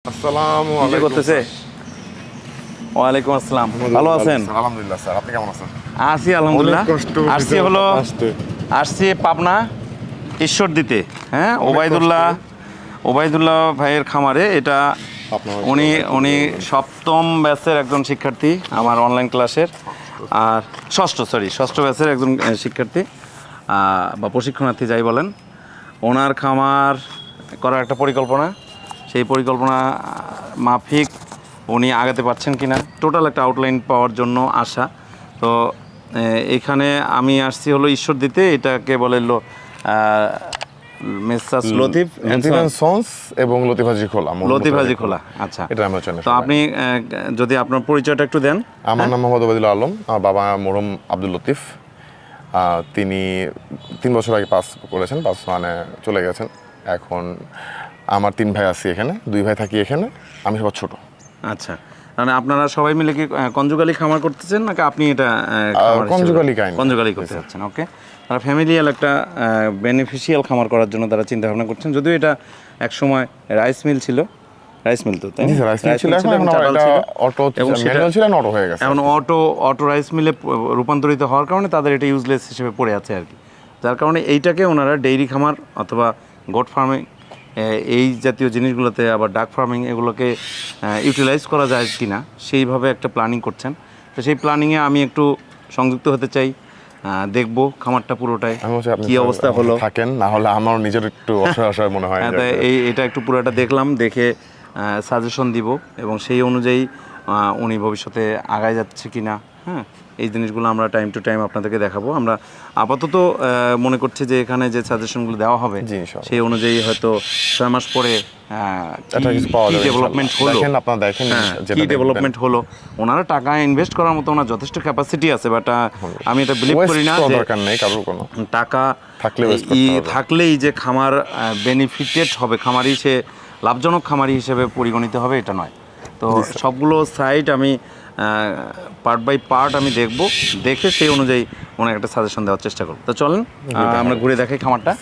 আসসালামু কি আলাইকুম করতেছে? ওয়ালাইকুম আসসালাম। ভালো আছেন? আলহামদুলিল্লাহ স্যার, আপনি কেমন আছেন? আছি আলহামদুলিল্লাহ। অনেক কষ্ট আসছি হয়েছে হলো আসতে। আসছি পাবনা ঈশ্বর দিতে। হ্যাঁ, অনেক ওবায়দুল্লাহ ভাইয়ের খামারে এটা। আপনার উনি সপ্তম ব্যাচের একজন শিক্ষার্থী আমার অনলাইন ক্লাসের, আর ষষ্ঠ ব্যাচের একজন শিক্ষার্থী বা প্রশিক্ষণার্থী যাই বলেন। ওনার খামার করার একটা পরিকল্পনা, সেই পরিকল্পনা মাফিক উনি আগাতে পারছেন কিনা টোটাল একটা আউটলাইন পাওয়ার জন্য আসা। তো এখানে আমি আসছি হলো ঈশ্বর দিতে, এটাকে বলে মেসাস লতিফ এন্ড সন্স এবং লতিফাজি খোলা। আচ্ছা, এটা আমরা জানি। তো আপনি যদি আপনার পরিচয়টা একটু দেন। আমার নাম মোহাম্মদ ওবায়দুল্লাহ আলম, আমার বাবা মরহুম আব্দুল লতিফ। তিনি 3 বছর আগে পাস করেছেন, পাস মানে চলে গেছেন। এখন আমার 3 ভাই আছি এখানে, 2 ভাই থাকি এখানে, আমি সবার ছোট। আচ্ছা, মানে আপনারা সবাই মিলে কি কনজুগালি খামার করতেছেন নাকি আপনি এটা কনজুগালি করতে যাচ্ছেন? ওকে, তারা ফ্যামিলিয়াল একটা বেনিফিশিয়াল খামার করার জন্য তারা চিন্তা ভাবনা করছেন। যদিও এটা এক সময় রাইস মিল ছিল, রাইস মিল তো তাই না? এখন অটো রাইস মিলে রূপান্তরিত হওয়ার কারণে তাদের এটা ইউজলেস হিসেবে পড়ে আছে আর কি। যার কারণে এইটাকে ওনারা ডেইরি খামার অথবা গোট ফার্মিং এই জাতীয় জিনিসগুলোতে, আবার ডাক ফার্মিং, এগুলোকে ইউটিলাইজ করা যায় কি না সেইভাবে একটা প্ল্যানিং করছেন। তো সেই প্ল্যানিংয়ে আমি একটু সংযুক্ত হতে চাই, দেখবো খামারটা পুরোটাই কি অবস্থা হলো। থাকেন না হলে আমার নিজের একটু অসহায় মনে হয়। এটা একটু পুরোটা দেখলাম, দেখে সাজেশন দিব এবং সেই অনুযায়ী উনি ভবিষ্যতে আগায় যাচ্ছে কি না, হ্যাঁ, এই জিনিসগুলো আমরা টাইম টু টাইম আপনাদেরকে দেখাবো। আমরা আপাতত মনে করছি যে এখানে যে সাজেশনগুলো দেওয়া হবে সেই অনুযায়ী হয়তো 6 মাস পরে ডেভেলপমেন্ট হলো। ওনারা টাকা ইনভেস্ট করার মতো ওনার যথেষ্ট ক্যাপাসিটি আছে, বাট আমি এটা বিলিভ করি না যে টাকা থাকলেই যে খামার বেনিফিটেড হবে, খামারি সে লাভজনক খামারি হিসেবে পরিগণিত হবে, এটা নয়। তো সবগুলো সাইট আমি পার্ট বাই পার্ট আমি দেখে সেই অনুযায়ী ওনাকে একটা সাজেশন দেওয়ার চেষ্টা করব। তো চলেন আমরা ঘুরে দেখাই খামারটা।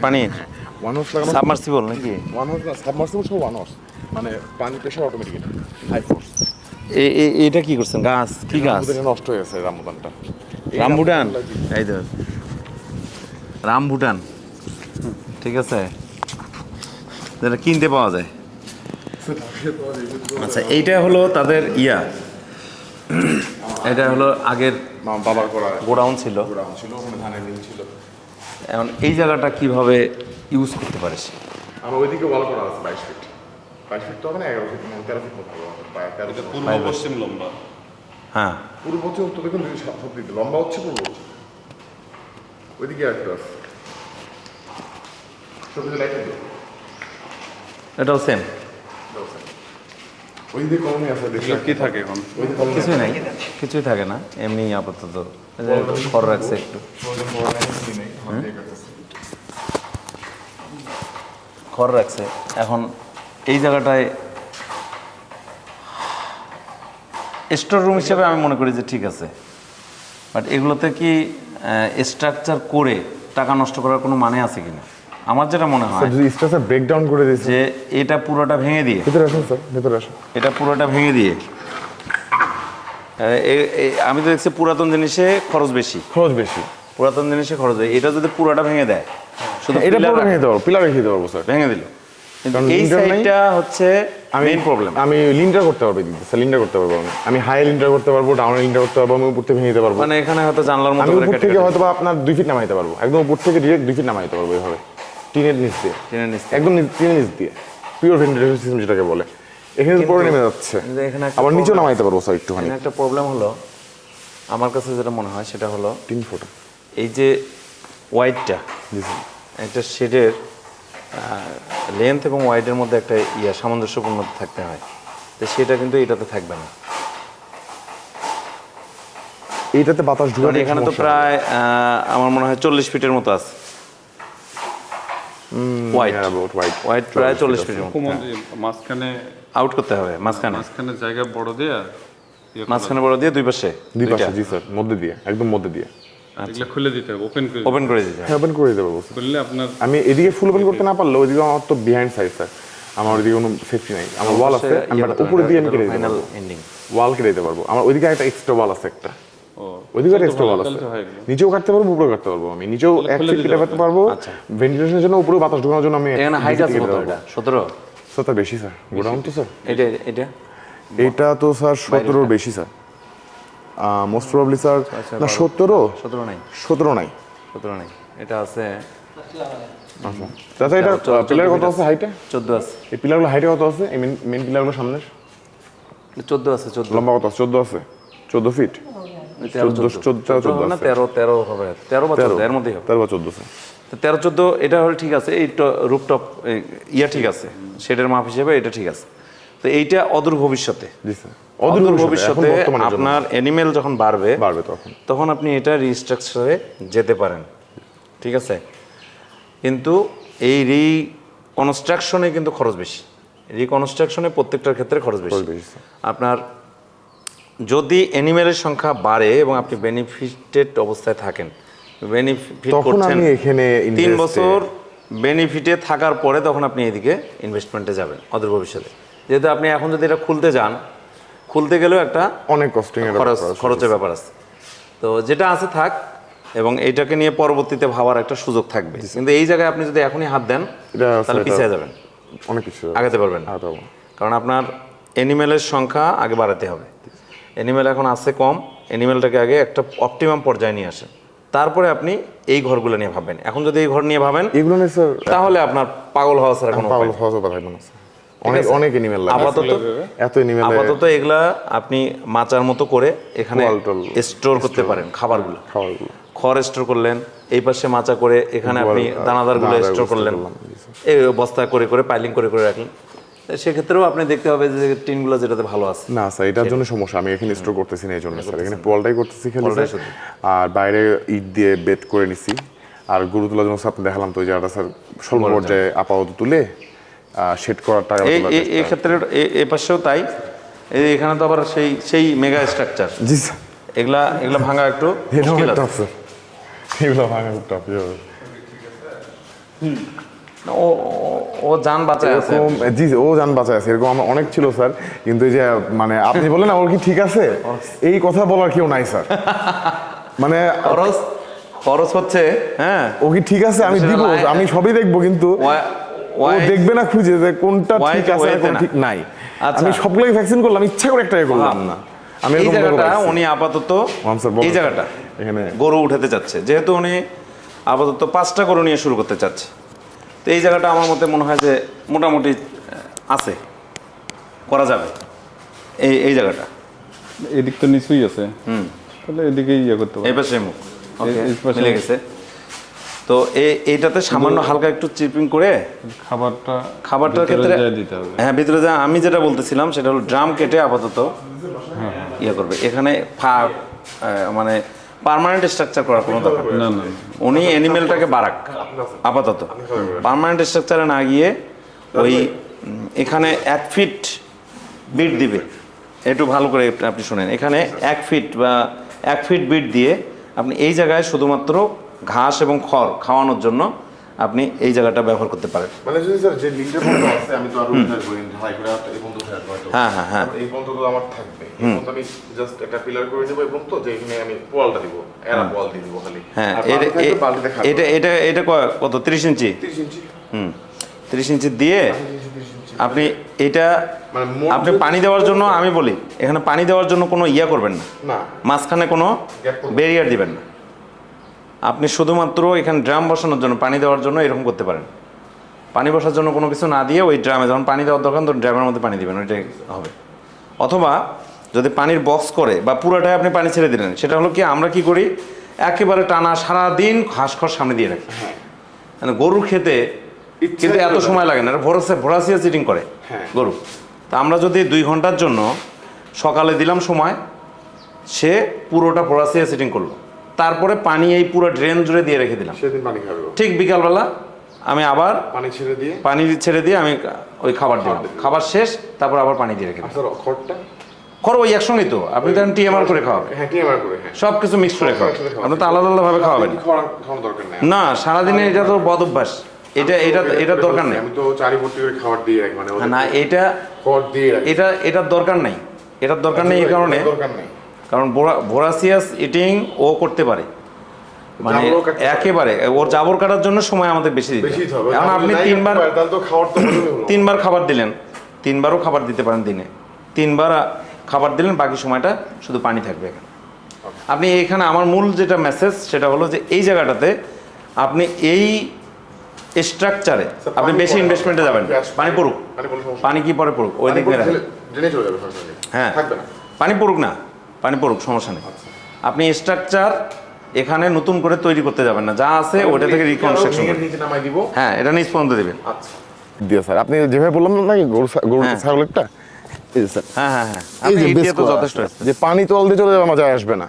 পানি সাবমার্সিবল নাকি? মানে পানি প্রেসার অটোমেটিক, হাই ফোর্স। এটা কি করছেন? গাছ কি গাছ? নষ্ট হয়ে গেছে রামবুটানটা। রামবুটান, এই তো রামবুটান, ঠিক আছে, যেটা কিনতে পাওয়া যায়। আচ্ছা, এইটা হলো তাদের এটা হলো আগের বাবার করা গোডাউন ছিল। ওখানে ধানের মিল ছিল। এখন এই জায়গাটা কিভাবে ইউজ করতে পারে সে? আর ওইদিকে ওয়াল করা আছে 22 ফিট। 22 ফিট তো হবে না, 11 ফিট, 13 ফিট মতো হবে। পূর্ব পশ্চিম লম্বা। হ্যাঁ, পূর্ব পশ্চিম উত্তর দেখুন, সব দিকে লম্বা হচ্ছে পূর্ব পশ্চিম। ওইদিকে একটা আছে, সবুজ লাইট আছে, এটাও সেম। ওইদিকে কমই আছে। দেখি কি থাকে এখন? কিছুই নাই, কিছুই থাকে না, এমনি আপাতত খড় রাখছে একটু, খড় রাখছে। এখন এই জায়গাটায় স্টোর রুম হিসেবে আমি মনে করি যে ঠিক আছে, বাট এগুলোতে কি স্ট্রাকচার করে টাকা নষ্ট করার কোনো মানে আছে কিনা? আমার যেটা মনে হয় স্ট্রাকচার ব্রেকডাউন করে দিয়েছে, যে এটা পুরোটা ভেঙে দিয়ে, ভিতরে আসুন স্যার, ভিতরে আসুন, এটা পুরোটা ভেঙে দিয়ে, আমি তো দেখছি পুরাতন জিনিসে খরচ বেশি, পুরাতন জিনিসে খরচ বেশি। এটা যদি পুরোটা ভেঙে দেয়, শুধু এটা পুরো ভেঙে দিতে পারবো, পিলার রেখে দিতে পারবো স্যার, ভেঙে দিল। এই সাইডটা হচ্ছে মেইন প্রবলেম। আমি লিন্টার করতে পারবো, লিন্টার করতে পারবো, আমি হাই লিন্টার করতে পারবো, ডাউন লিন্টার করতে পারবো, আমি উপর থেকে ভেঙে দিতে পারবো। মানে এখানে হয়তো জানলার মতো করে উপর থেকে হয়তো আপনার 2 ফিট নামাইতে পারবো, একদম উপর থেকে ডিরেক্ট 2 ফিট নামাইতে পারবো এইভাবে, টিনের নিচ দিয়ে, একদম টিনের নিচ দিয়ে, পিওর ভেন্টিলেশন সিস্টেম যেটাকে বলে। এখানে উপরে নেমে যাচ্ছে, আবার নিচেও নামাইতে পারবো স্যার। একটুখানি একটা প্রবলেম হলো আমার কাছে যেটা মনে হয় সেটা হলো 3 ফুট। এই যে ওয়াইডটা, জি স্যার। একটা শেডের লেন্থ এবং ওয়াইডের মধ্যে একটা সামঞ্জস্যপূর্ণ থাকতে হয়, তো সেটা কিন্তু এটাতে থাকবে না। এইটাতে বাতাস কারণ ঢুকে এখানে তো প্রায় আমার মনে হয় 40 ফিটের মতো আছে ওয়াইড, ওয়াইড প্রায় 40 ফিটের মতো। মাঝখানে আউট করতে হবে মাঝখানে, মাঝখানে জায়গা বড় দিয়ে মাঝখানে বড় দিয়ে দুই পাশে দুই পাশে। জি স্যার, মধ্যে দিয়ে, একদম মধ্যে দিয়ে এগুলো খুলে দিতে হবে, ওপেন করে ওপেন করে দিতে হবে। ওপেন করে দিতে পারবো স্যার। করলে আপনার আমি এদিকে ফুল ওপেন করতে না পারলেও ওইদিকে আমার তো বিহাইন্ড সাইড স্যার, আমার ওইদিকে কোনো সেফটি নাই। আমার ওয়াল আছে, আমি উপরে দিয়ে আমি কেটে দিতে ফাইনাল পারবো, এন্ডিং ওয়াল কেটে দিতে পারবো। আমার ওইদিকে একটা এক্সট্রা ওয়াল আছে, একটা ও ওইদিকে একটা এক্সট্রা ওয়াল আছে, তাহলে তো হয় এগুলো। নিচেও কাটতে পারবো, উপরেও কাটতে পারবো। আমি নিচেও এক ফিট কেটে কাটতে পারবো, ভেন্টিলেশনের জন্য, উপরেও বাতাস ঢোকানোর জন্য আমি এখানে হাইট আছে কত? এটা 17? স্যার তার বেশি স্যার, গোডাউন তো স্যার। এটা এটা এইটা তো স্যার 17-র বেশি স্যার, মোস্ট প্রবাবলি স্যার। না 17 17 নাই, 17 নাই। 17 নাই, এটা আছে আচ্ছা চাচা, এটা পিলার কত আছে হাইটে? 14 আছে। এই পিলারগুলো হাইটে কত আছে? এই মেন পিলারগুলো সামনের 14 আছে, 14 লম্বা কত আছে? 14 আছে, 14 ফিট। 14 না 13 হবে, 13 বা 14 এর মধ্যেই হবে। 13 বা 14 স্যার। তো 13-14 এটা হলে ঠিক আছে। এই রুফটপ ঠিক আছে, শেডের মাপ হিসেবে এটা ঠিক আছে। তো এইটা অদূর ভবিষ্যতে, জি স্যার, অদূর ভবিষ্যতে আপনার অ্যানিমেল যখন বাড়বে বাড়বে তখন আপনি এটা রিস্ট্রাকচারে যেতে পারেন, ঠিক আছে। কিন্তু এই রিকনস্ট্রাকশনে কিন্তু খরচ বেশি, রিকনস্ট্রাকশনে প্রত্যেকটার ক্ষেত্রে খরচ বেশি। আপনার যদি অ্যানিমেলের সংখ্যা বাড়ে এবং আপনি বেনিফিটেড অবস্থায় থাকেন, বেনিফিট তখন করছেন, আমি এখানে 3 বছর বেনিফিটে থাকার পরে তখন আপনি এদিকে ইনভেস্টমেন্টে যাবেন অদূর ভবিষ্যতে। যেহেতু আপনি এখন যদি এটা খুলতে যান, খুলতে গেলেও একটা অনেক কস্টিং এর খরচের ব্যাপার আছে। তো যেটা আছে থাক, এবং এইটাকে নিয়ে পরবর্তীতে ভাবার একটা সুযোগ থাকবে। কিন্তু এই জায়গায় আপনি যদি এখনই হাত দেন তাহলে পিছিয়ে যাবেন, অনেক কিছু আগাতে পারবেন না। কারণ আপনার অ্যানিমেলের সংখ্যা আগে বাড়াতে হবে। অ্যানিমেল এখন আছে কম, অ্যানিমেলটাকে আগে একটা অপটিমাম পর্যায়ে নিয়ে আসেন, তারপরে আপনি এই ঘরগুলো নিয়ে ভাববেন। এখন যদি এই ঘর নিয়ে ভাবেন এগুলো নিয়ে স্যার তাহলে আপনার পাগল হওয়া ছাড়া কোনো উপায় পাগল নেই। হওয়ার কথা ভাই মনে আছে। অনেক অনেক এনিমেল লাগে এত এনিমেল। আপাতত এগুলা আপনি মাচার মতো করে এখানে স্টোর করতে পারেন খাবারগুলো, খড় স্টোর করলেন, এই পাশে মাচা করে এখানে আপনি দানাদারগুলো স্টোর করলেন, এই বস্তা করে করে পাইলিং করে করে রাখলেন। সেক্ষেত্রেও আপনি দেখতে হবে যে টিনগুলো যেটাতে ভালো আছে। না স্যার, এটার জন্য সমস্যা, আমি এখানে স্টোর করতেছি না এই জন্য স্যার, এখানে পোয়ালটাই করতেছি খালি স্যার। আর বাইরে ইট দিয়ে বেড করে নিছি। আর গরু তোলার জন্য স্যার আপনি দেখালাম তো ওই জায়গাটা স্যার স্বল্প পর্যায়ে আপাতত তুলে শেড করার টাকা। এই ক্ষেত্রে এই পাশেও তাই, এখানে তো আবার সেই মেগা স্ট্রাকচার। জি স্যার, এগুলা ভাঙা একটু মুশকিল আছে। এগুলো ভাঙা খুব টাফ। ও জান বাঁচায় আছে। জি ও জান বাঁচায় আছে, এরকম আমার অনেক ছিল স্যার। কিন্তু এই যে মানে আপনি বলেন না ওর কি ঠিক আছে, এই কথা বলার কেউ নাই স্যার। মানে খরচ হচ্ছে, হ্যাঁ ও কি ঠিক আছে, আমি দিব, আমি সবই দেখবো, কিন্তু ও দেখবে না খুঁজে যে কোনটা ঠিক আছে আর কোনটা ঠিক নাই। আমি সবগুলোকে ভ্যাকসিন করলাম, ইচ্ছা করে একটাই করলাম না। আমি এই জায়গাটা উনি আপাতত এই জায়গাটা এখানে গরু উঠাতে চাচ্ছে, যেহেতু উনি আপাতত 5টা গরু নিয়ে শুরু করতে চাচ্ছে। তো এই জায়গাটা আমার মতে মনে হয় যে মোটামুটি আছে, করা যাবে। এই জায়গাটা এদিক তো নিচুই আছে, তাহলে এদিকে ইয়ে করতে এই পাশে মুখ মিলে গেছে। তো এইটাতে সামান্য হালকা একটু চিপিং করে খাবারটার ক্ষেত্রে দিতে হবে। হ্যাঁ, ভিতরে যা আমি যেটা বলতেছিলাম সেটা হলো ড্রাম কেটে আপাতত ইয়ে করবে। এখানে মানে পার্মানেন্ট স্ট্রাকচার করার কোনো দরকার না। উনি অ্যানিমেলটাকে বাড়াক আপাতত, পার্মানেন্ট স্ট্রাকচারে না গিয়ে ওই এখানে 1 ফিট বিট দিবে। একটু ভালো করে আপনি শুনেন, এখানে 1 ফিট বা 1 ফিট বিট দিয়ে আপনি এই জায়গায় শুধুমাত্র ঘাস এবং খড় খাওয়ানোর জন্য আপনি এই জায়গাটা ব্যবহার করতে পারেন। মানে যদি স্যার যে লিঙ্কের বন্ধ আছে, আমি তো আর উদ্ধার করি না, হাই করে এই বন্ধ থাকবে হয়তো। হ্যাঁ এই বন্ধ তো আমার থাকবে, এই বন্ধ আমি জাস্ট একটা পিলার করে দেব এবং তো যে এখানে আমি পোয়ালটা দিব, এরা পোয়াল দিয়ে দিব খালি। হ্যাঁ, এটা কত 30 ইঞ্চি? 30 ইঞ্চি 30 ইঞ্চি দিয়ে আপনি এটা আপনি পানি দেওয়ার জন্য, আমি বলি এখানে পানি দেওয়ার জন্য কোনো ইয়া করবেন না, মাঝখানে কোনো ব্যারিয়ার দিবেন না। আপনি শুধুমাত্র এখানে ড্রাম বসানোর জন্য, পানি দেওয়ার জন্য এরকম করতে পারেন। পানি বসার জন্য কোনো কিছু না দিয়ে ওই ড্রামে যখন পানি দেওয়ার দরকার তখন ড্রামের মধ্যে পানি দিবেন, ওইটাই হবে। অথবা যদি পানির বক্স করে বা পুরোটাই আপনি পানি ছেড়ে দিলেন, সেটা হলো কি আমরা কি করি, একেবারে টানা সারাদিন ঘাস খড় সামনে দিয়ে রাখি। মানে গরুর খেতে কিন্তু এত সময় লাগে না, এটা ভোরাসিয়া চিটিং করে গরু। তা আমরা যদি 2 ঘন্টার জন্য সকালে দিলাম সময়, সে পুরোটা ভোরাসিয়া সিটিং করলো, তারপরে পানি এই পুরো ড্রেন জুড়ে দিয়ে রেখে দিলাম, সেদিন পানি খাবে ও। ঠিক বিকালবেলা আমি আবার পানি ছেড়ে দিয়ে আমি ওই খাবার দিলাম, খাবার শেষ, তারপর আবার পানি দিয়ে রেখে দিলাম। স্যার খড়টা খড় ওই একসঙ্গেই তো, আপনি তখন টিএমআর করে খাওয়াবেন, হ্যাঁ টিএমআর করে, হ্যাঁ সব কিছু মিক্স করে খাওয়াবেন, আপনি তো আলাদা আলাদাভাবে খাওয়াবেন খাওয়ানোর দরকার নেই। না। সারাদিনে এটা তো বদ অভ্যাস, এটার দরকার নেই। আমি তো চারিপট্টি করে খাবার দিয়ে রাখি, মানে না খড় দিয়ে রাখি। এটার দরকার নাই, এটার দরকার নেই এই কারণে, দরকার নেই, কারণ ভোরাসিয়াস ইটিং ও করতে পারে, মানে জাবরও কাটতে পারে। একেবারে ওর জাবর কাটার জন্য সময় আমাদের বেশি দিতে বেশি হবে। হবে। এখন আপনি যদি নাই 3 বার করতে পারে, তাহলে তো খাওয়ার তো প্রয়োজন হলো। 3 বার খাবার দিলেন, 3 বারও খাবার দিতে পারেন দিনে, 3 বার খাবার দিলেন, বাকি সময়টা শুধু পানি থাকবে এখানে। আপনি এখানে আমার মূল যেটা মেসেজ সেটা হলো যে এই জায়গাটাতে আপনি এই স্ট্রাকচারে আপনি বেশি ইনভেস্টমেন্টে যাবেন না। পানি পড়ুক, পানি কি পরে পড়ুক, ওই দিক দিয়ে রাখেন। ড্রেনে চলে যাবে সরাসরি। হ্যাঁ থাকবে না। পানি পড়ুক না, পানি পড়ুক, সমস্যা নেই। আপনি স্ট্রাকচার এখানে নতুন করে তৈরি করতে যাবেন না, যা আছে ওটা থেকে রিকনস্ট্রাকশন করবেন। নিচে নামাই দিব। হ্যাঁ, এটা নিচ পর্যন্ত দিবেন। আচ্ছা দিয়ে স্যার, আপনি যেভাবে বললাম না গরু হ্যাঁ। ছাগলেরটা, এই যে স্যার হ্যাঁ হ্যাঁ হ্যাঁ, এই আপনি যে এই বেস দিয়ে তো করা যথেষ্ট আছে, আছে। যে পানি তল দিয়ে চলে যাবে, আমার যায় আসবে না।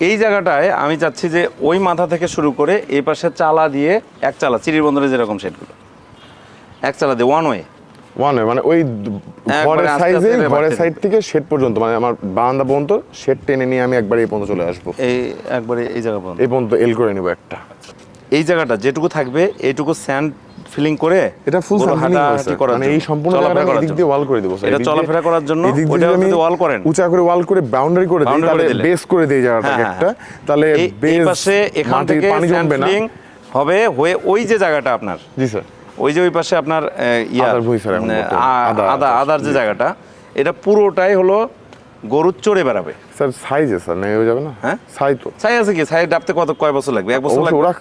এই জায়গাটায় আমি চাচ্ছি যে ওই মাথা থেকে শুরু করে এই পাশে চালা দিয়ে, এক চালা চিরির বন্দরে যেরকম সেটগুলো, এক চালা দিয়ে ওয়ান ওয়ে, মানে ওই ঘরের আস্তে সাইজে, আস্তে ঘরের বাড়তে সাইড থেকে শেড পর্যন্ত, মানে আমার বারান্দা পর্যন্ত শেড টেনে নিয়ে আমি একবার এই পর্যন্ত চলে আসবো। এই একবারে এই জায়গা পর্যন্ত, এই পর্যন্ত এল করে নেবো একটা। এই জায়গাটা যেটুকু থাকবে এইটুকু স্যান্ড ফিলিং করে এটা ফুল পুরো সামথিং হাঁটাহাঁটি করার মানে জন্য, এই সম্পূর্ণ চলাফেরা জায়গাটা করার এদিক জন্য। দিয়ে ওয়াল করে দেবো স্যার। এটা এদিক দিয়ে- চলাফেরা করার জন্য এদিক দিয়ে ওটা যদি আমি যদি ওয়াল করেন, উঁচা করে ওয়াল করে বাউন্ডারি করে দিই, Boundary করে তাহলে দিলে। বেস করে দেই জায়গাটাকে হ্যাঁ, একটা, হ্যাঁ। তাহলে এই বেস পাশে এখান থেকে পানি স্যান্ড জমবে না। ফিলিং হবে, হয়ে ওই যে জায়গাটা আপনার, জি স্যার। ওই যে ওই পাশে আপনার আদার ভুঁই স্যার, এখন বর্তমানে। আদার যে জায়গাটা, এটা পুরোটাই হলো গরু চড়ে বেড়াবে। স্যার সাইজে স্যার নেই হয়ে যাবে না? হ্যাঁ? সাই তো ছাই আছে কি, ছাই ডাবতে কয় বছর লাগবে? 1 বছর অবশ্য লাগবে। ওরা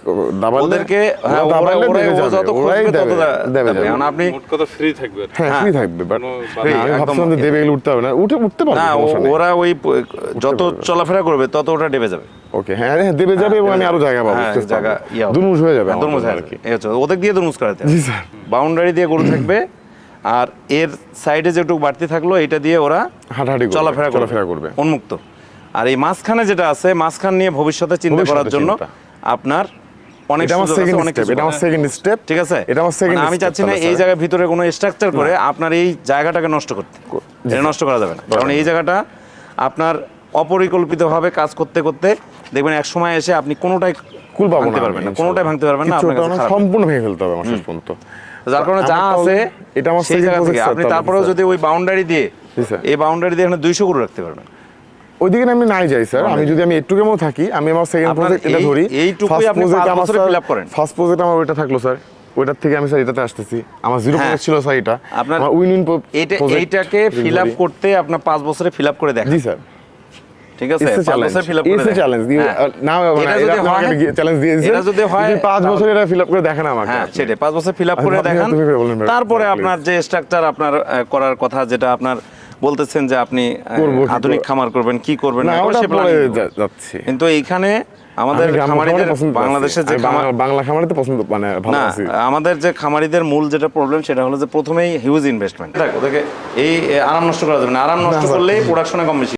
দাবালে, ওদেরকে ওরা দাবালে দেবে ও যাবে, যত ওরাই খুঁজবে তত দেবে যাবে। যাবে। এখন আপনি মোট কথা ফ্রি থাকবে আর কি। হ্যাঁ ফ্রি থাকবে, বাট free, আমি একদম। ভাবছিলাম যে দেবে, এগুলো উঠতে হবে না, উঠতে পারবে, না, সমস্যা নেই। ওরা ওই যত চলাফেরা করবে তত ওটা ডেবে যাবে। ওকে, হ্যাঁ হ্যাঁ দেবে যাবে, এবং আমি আরো জায়গা পাবো, হ্যাঁ, space জায়গা পাবো। ইয়ে হবে। দুর্মুষ হয়ে যাবে আমার দুর্মুষ জন্য হয়ে আর কি। যাবে। এই হচ্ছে, ওদের দিয়ে দুর্মুষ করাতে হবে। জি স্যার। বাউন্ডারি দিয়ে গরু থাকবে, আর এর সাইডে যেটুকু বাড়তি থাকলো এটা দিয়ে ওরা হাঁটাহাঁটি করবে, চলাফেরা করবে উন্মুক্ত। আর এই মাঝখানে যেটা আছে, মাঝখান নিয়ে ভবিষ্যতে চিন্তা ভবিষ্যতে করার জন্য চিন্তা। আপনার অনেক এটা আমার সুযোগ আছে, সেকেন্ড অনেক স্টেপ, কিছু এটা আমার করার। সেকেন্ড স্টেপ, ঠিক আছে, এটা আমার সেকেন্ড মানে আমি চাচ্ছি না এই জায়গার ভিতরে কোনো স্ট্রাকচার করে আপনার এই জায়গাটাকে নষ্ট করতে, এটা নষ্ট করা যাবে না। কারণ এই জায়গাটা আপনার অপরিকল্পিতভাবে কাজ করতে করতে দেখবেন এক সময় এসে আপনি কোনোটাই কুল পাবো ভাঙতে না, পারবেন না, কোনোটাই ভাঙতে পারবেন না, কিছু আপনার একটা কাছে না, খারাপ। সম্পূর্ণ ভেঙে ফেলতে হবে আমার শেষ পর্যন্ত। যার কারণে যা আমারটা আছে এটা আমার সেই second জায়গা থেকে project, আপনি স্যার, তারপরেও স্যার। যদি ওই বাউন্ডারি দিয়ে, জি, স্যার। এই বাউন্ডারি দিয়ে এখানে 200 গরু রাখতে পারবেন। ওইদিকে আমি নাই যাই স্যার, আমি যদি আমি একটুকের মতো থাকি, আমি আমার সেকেন্ড আপনার প্রজেক্ট এটা ধরি, এইটুকুই আপনি 5 বছরে fill up করেন। ফার্স্ট প্রজেক্ট আমার ওইটা থাকলো স্যার, ওইটার থেকে আমি স্যার এটাতে আসতেছি, আমার জিরো হ্যাঁ। প্রজেক্ট ছিল স্যার, এটা আপনার আমার উইন এইটাকে ফিল আপ করতে আপনার 5 বছরে ফিল আপ করে দেখেন। জি স্যার। ঠিক আছে, 5 বছরে ফিল আপ করে দেখেন। চ্যালেঞ্জ হ্যাঁ। না, মানে এটা এটা যদি আপনি হয়, আমাকে চ্যালেঞ্জ দিয়েছেন, এটা যদি হয়, 5 বছর এটা ফিল আপ করে দেখেন আমাকে। হ্যাঁ, সেটাই 5 বছর ফিল আপ করে আপনি দেখান। তুমি করে বলেন ভাই, তারপরে please। আপনার যে স্ট্রাকচার আপনার করার কথা, যেটা আপনার বলতেছেন যে আপনি করবো, কি আধুনিক করবো। খামার করবেন, কি করবেন না, না করবেন, ওটা সে পরে planning করবেন। যাচ্ছি। কিন্তু এইখানে আমাদের আমি গ্রাম্য খামারিদের, খামারে পছন্দ করছি। বাংলাদেশের যে আমি খামার, বাংলা খামারিতে পছন্দ, মানে ভালো না, আছি। আমাদের যে খামারিদের মূল যেটা প্রবলেম সেটা হলো যে প্রথমেই হিউজ ইনভেস্টমেন্ট। দেখ ওদেরকে এই আরাম নষ্ট করা যাবে না, আরাম নষ্ট স্যার। করলেই প্রোডাকশনে কম বেশি